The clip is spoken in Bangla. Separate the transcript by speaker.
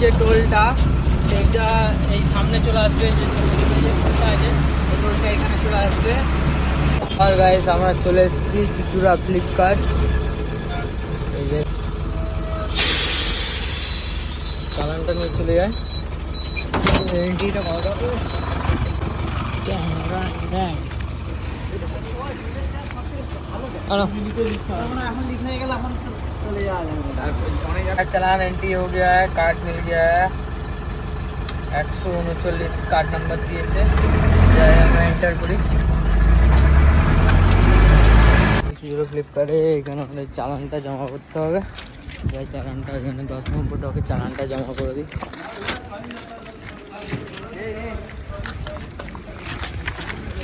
Speaker 1: যে টোলটা সেইটা এই সামনে চলে আসবে, যে টোলটা আছে এই টোলটা এখানে চলে আসবে। আর গাইস আমরা চলে এসেছি চুচুড়া ফ্লিপকার্ট। এই যে চালানটা নিয়ে চলে যায়। এন্ট্রিটা কত ক্যামেরা দেখ चालान एंट्री हो गया है, कार्ड मिल गया है 139 कार्ड नंबर दिए से मैं एंटर करी फ्लिपकार्टे এখানে আমাদের চালানটা জমা করতে হবে। চালানটা এখানে 10 নম্বর টাকা চালানটা জমা করে দিই।